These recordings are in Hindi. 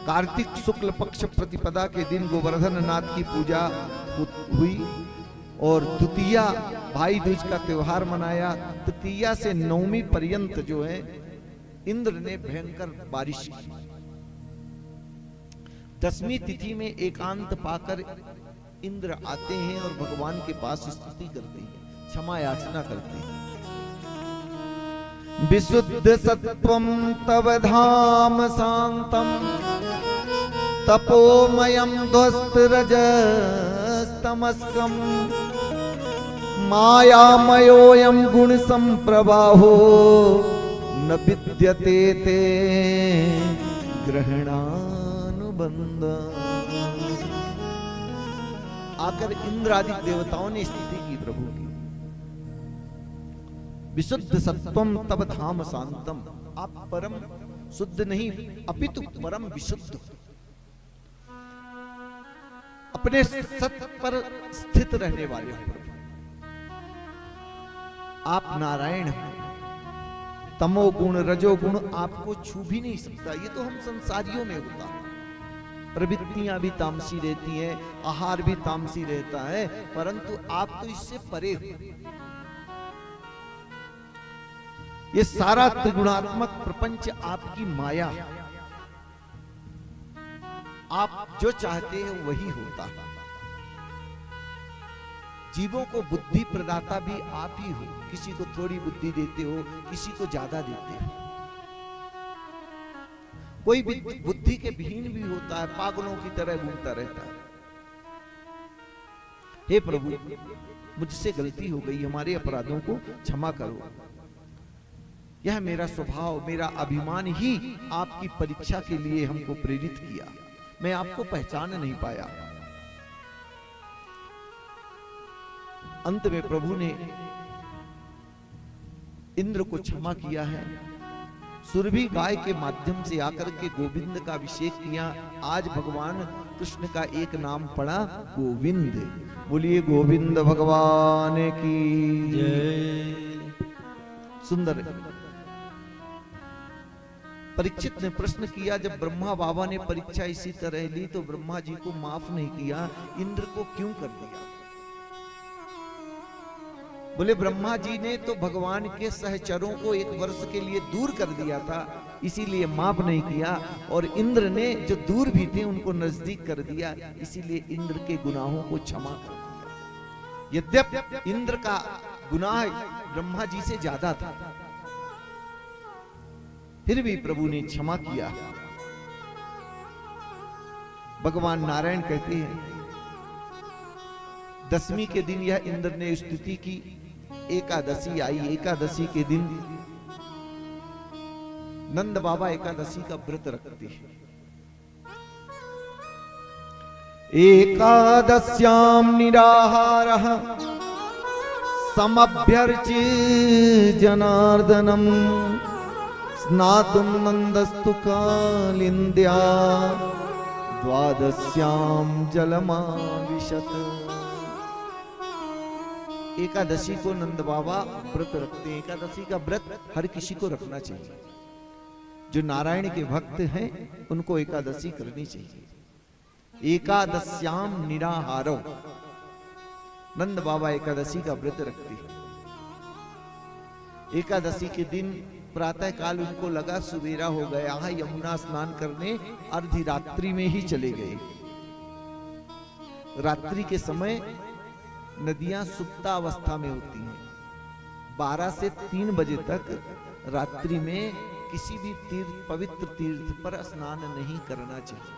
कार्तिक शुक्ल पक्ष प्रतिपदा के दिन गोवर्धन नाथ की पूजा हुई और द्वितीया भाई दूज का त्योहार मनाया। तृतीया से नवमी पर्यंत जो है इंद्र ने भयंकर बारिश की। दसवीं तिथि में एकांत पाकर इंद्र आते हैं और भगवान के पास स्तुति करते हैं, क्षमा याचना करते हैं। विशुद्ध सत्वं तव धाम शांतम तपोमयं ध्वस्त रजस्तमस्कम मायामयोऽयं गुण संप्रवाहो न विद्यते ते ग्रहणानुबंध। आकर इंद्र आदि देवताओं ने स्तुति की प्रभु की। विशुद्ध सत्वम तब धाम शांतम, आप परम शुद्ध नहीं अपितु परम विशुद्ध, अपने सत्य पर स्थित रहने वाले हो। आप नारायण हैं, तमोगुण रजोगुण आपको छू भी नहीं सकता। ये तो हम संसारियों में होता है, प्रवृत्तियां भी तामसी रहती हैं, आहार भी तामसी रहता है, परंतु आप तो इससे परे हो। ये सारा त्रिगुणात्मक प्रपंच आपकी माया, आप जो चाहते हैं वही होता है। जीवों को बुद्धि प्रदाता भी आप ही हो, किसी को थोड़ी बुद्धि देते हो, किसी को ज्यादा देते हो। कोई भी बुद्धि के विहीन भी होता है, पागलों की तरह घूमता रहता है। हे प्रभु, मुझसे गलती हो गई, हमारे अपराधों को क्षमा करो। यह मेरा स्वभाव, मेरा अभिमान ही आपकी परीक्षा के लिए हमको प्रेरित किया। मैं आपको पहचान नहीं पाया। अंत में प्रभु ने इंद्र को क्षमा किया है। सुरभि गाय के माध्यम से आकर के गोविंद का अभिषेक किया। आज भगवान कृष्ण का एक नाम पड़ा गोविंद। बोलिए गोविंद भगवान की जय। सुंदर। परीक्षित ने प्रश्न किया, जब ब्रह्मा बाबा ने परीक्षा इसी तरह ली तो ब्रह्मा जी को माफ नहीं किया, इंद्र को क्यों कर दिया? बोले ब्रह्मा जी ने तो भगवान के सहचरों को 1 वर्ष के लिए दूर कर दिया था, इसीलिए माफ नहीं किया, और इंद्र ने जो दूर भी थे उनको नजदीक कर दिया, इसीलिए इंद्र के गुनाहों को क्षमा कर दिया। यद्यपि इंद्र का गुनाह ब्रह्मा जी से ज्यादा था, फिर भी प्रभु ने क्षमा किया। भगवान नारायण कहते हैं, दसवीं के दिन यह इंद्र ने स्तुति की। एकादशी आई, एकादशी के दिन नंद बाबा एकादशी का व्रत रखते हैं। एकादश्याम निराहारः समभ्यर्च्य जनार्दनम स्नातुं नंदस्तु कालिंद्या द्वादश्याम जलमाविशत। एकादशी को नंद बाबा व्रत रखते हैं। एकादशी का व्रत हर किसी को रखना चाहिए। जो नारायण के भक्त हैं उनको एकादशी करनी चाहिए। एकादश्याम निराहारो, नंद बाबा एकादशी का व्रत रखते हैं। एकादशी के दिन प्रातः काल उनको लगा सुबेरा हो गया, यमुना स्नान करने अर्धी रात्रि में ही चले गए। रात्रि के समय नदियां सुप्तावस्था में होती हैं। 12 से 3 बजे तक रात्रि में किसी भी तीर्थ, पवित्र तीर्थ पर स्नान नहीं करना चाहिए।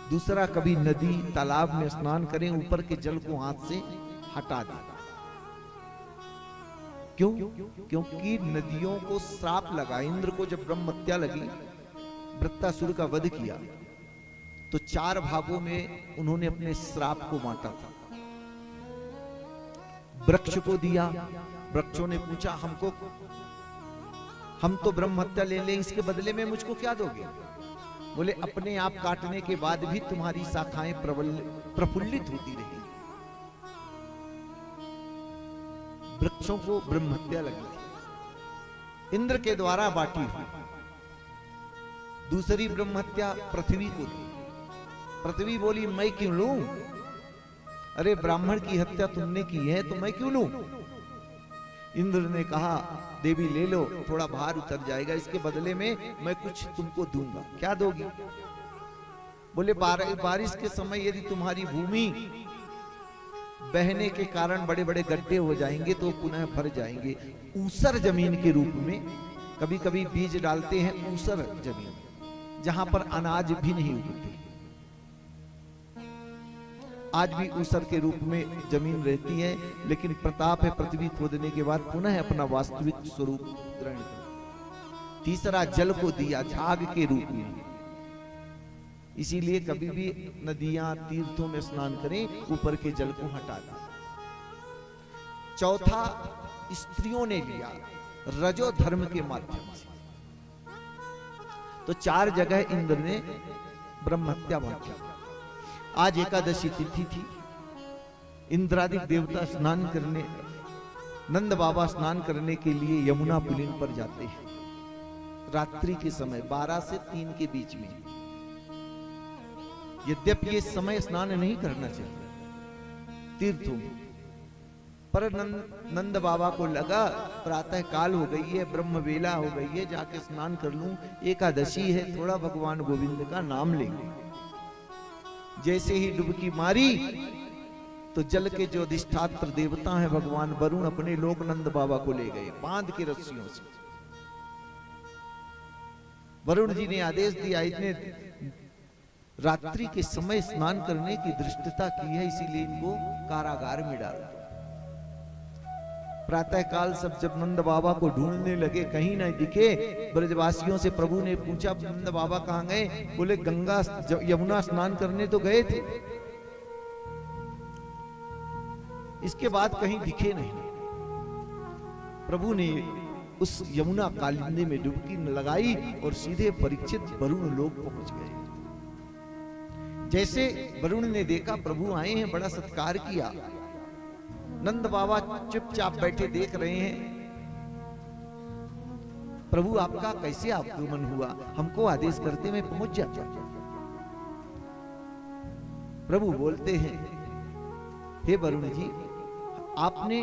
दूसरा, कभी नदी तालाब में स्नान करें, ऊपर के जल को हाथ से हटा दें। क्यों? क्योंकि नदियों को श्राप लगा। इंद्र को जब ब्रह्म हत्या लगी, वृत्तासुर का वध किया, तो 4 भागों में उन्होंने अपने श्राप को बांटा था। वृक्ष को दिया, वृक्षों ने पूछा हम तो ब्रह्म हत्या ले लें, इसके बदले में मुझको क्या दोगे? बोले अपने आप काटने के बाद भी तुम्हारी शाखाएं प्रफुल्लित होती रही। वृक्षों को ब्रह्म हत्या लगी थी, इंद्र के द्वारा बांटी हुई। दूसरी ब्रह्म हत्या पृथ्वी को दी। पृथ्वी बोली मैं क्यों लूं, अरे ब्राह्मण की हत्या तुमने की है तो मैं क्यों लूं। इंद्र ने कहा देवी ले लो, थोड़ा भार उतर जाएगा, इसके बदले में मैं कुछ तुमको दूंगा। क्या दोगी? बोले बारिश के समय यदि तुम्हारी भूमि बहने के कारण बड़े बड़े गड्ढे हो जाएंगे तो पुनः भर जाएंगे। ऊसर जमीन के रूप में, कभी कभी बीज डालते हैं ऊसर जमीन, जहां पर अनाज भी नहीं उगती, आज भी ऊसर के रूप में जमीन रहती है, लेकिन प्रताप है पृथ्वी खोदने के बाद पुनः अपना वास्तविक स्वरूप ग्रहण कर। तीसरा जल को दिया झाग के रूप में, इसीलिए कभी भी नदियां तीर्थों में स्नान करें ऊपर के जल को हटा दें। चौथा स्त्रियों ने लिया रजो धर्म के माध्यम से। तो 4 जगह इंद्र ने ब्रह्म हत्या बांटी। आज एकादशी तिथि थी, इंद्रादिक देवता स्नान करने, नंद बाबा स्नान करने के लिए यमुना पुलिन पर जाते हैं रात्रि के समय 12 से 3 के बीच में। यद्यपि ये समय स्नान नहीं करना चाहिए तीर्थों में, पर नंद बाबा को लगा प्रातः काल हो गई है, ब्रह्म वेला हो गई है, जाके स्नान कर लूं, एकादशी है, थोड़ा भगवान गोविंद का नाम लेंगे। जैसे ही डुबकी मारी तो जल के जो अधिष्ठात्र देवता हैं भगवान वरुण अपने लोक नंद बाबा को ले गए बांध के रस्सियों से। वरुण जी ने आदेश दिया, इतने रात्रि के समय स्नान करने की धृष्टता की है, इसीलिए इनको कारागार में डाल। प्रातः काल सब जब नंद बाबा को ढूंढने लगे, कहीं नहीं दिखे, ब्रजवासियों से प्रभु ने पूछा नंद बाबा कहां गए? बोले गंगा यमुना स्नान करने तो गए थे, इसके बाद कहीं दिखे नहीं। प्रभु ने उस यमुना कालिंदी में डुबकी लगाई और सीधे परीक्षित वरुण लोक पहुंच गए। जैसे वरुण ने देखा प्रभु आए हैं, बड़ा सत्कार किया। नंद बाबा चुपचाप बैठे देख रहे हैं, प्रभु आपका कैसे आगमन हुआ, हमको आदेश करते में पहुंच जाता। प्रभु बोलते हैं, हे वरुण जी, आपने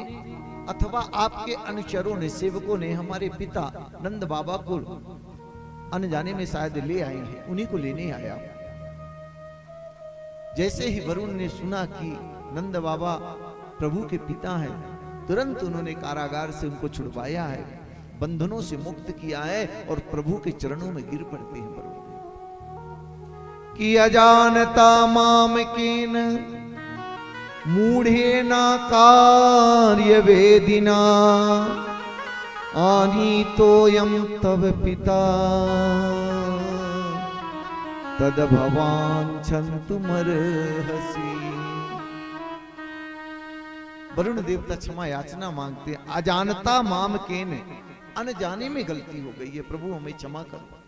अथवा आपके अनुचरों ने, सेवकों ने हमारे पिता नंद बाबा को अनजाने में शायद ले आए हैं, उन्हीं को लेने आया। जैसे ही वरुण ने सुना कि नंद बाबा प्रभु के पिता हैं, तुरंत उन्होंने कारागार से उनको छुड़वाया है, बंधनों से मुक्त किया है और प्रभु के चरणों में गिर पड़ते हैं। वरुण कि अजानता माम केन मूढ़े ना कार्य वेदिना आनी तो यम तब पिता तद भवान छंतु मरहसी। वरुण देवता क्षमा याचना मांगते हैं, अजानता माम केन, अनजाने में गलती हो गई है, प्रभु हमें क्षमा करो।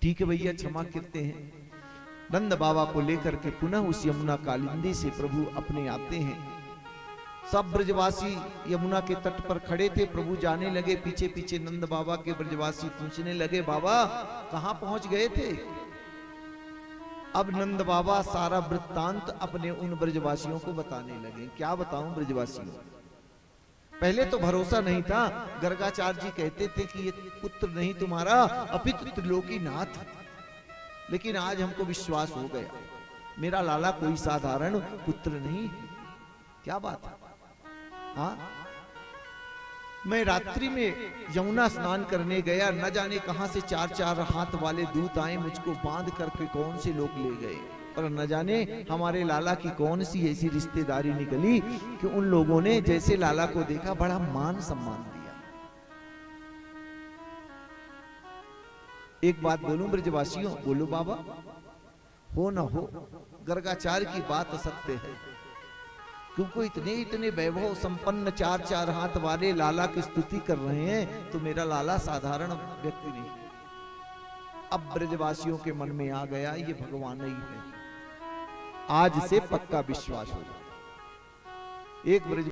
ठीक है भैया, क्षमा करते हैं। नंद बाबा को लेकर के पुनः उस यमुना कालिंदी से प्रभु अपने आते हैं। सब ब्रजवासी यमुना के तट पर खड़े थे, प्रभु जाने लगे, पीछे पीछे नंद बाबा के ब्रजवासी पूछने लगे, बाबा कहां पहुंच गए थे? अब नंद बाबा सारा वृत्तांत अपने उन ब्रजवासियों को बताने लगे। क्या बताऊं ब्रजवासियों, पहले तो भरोसा नहीं था, गर्गाचार्य जी कहते थे कि ये पुत्र नहीं तुम्हारा अपितु त्रिलोकी नाथ, लेकिन आज हमको विश्वास हो गया, मेरा लाला कोई साधारण पुत्र नहीं। क्या बात है? हाँ, मैं रात्रि में यमुना स्नान करने गया, न जाने कहां से 4-4 हाथ वाले दूत आए, मुझको बांध करके कौन से लोग ले गए, और न जाने हमारे लाला की कौन सी ऐसी रिश्तेदारी निकली कि उन लोगों ने जैसे लाला को देखा बड़ा मान सम्मान दिया। एक बात बोलूं ब्रजवासियों, बोलो बाबा, हो न हो गर्गाचार्य की बात असत्य है, क्योंकि इतने इतने वैभव संपन्न 4-4 हाथ वाले लाला की स्तुति कर रहे हैं, तो मेरा लाला साधारण व्यक्ति नहीं। अब ब्रजवासियों के मन में आ गया ये भगवान ही है, आज से पक्का विश्वास हो। एक ब्रज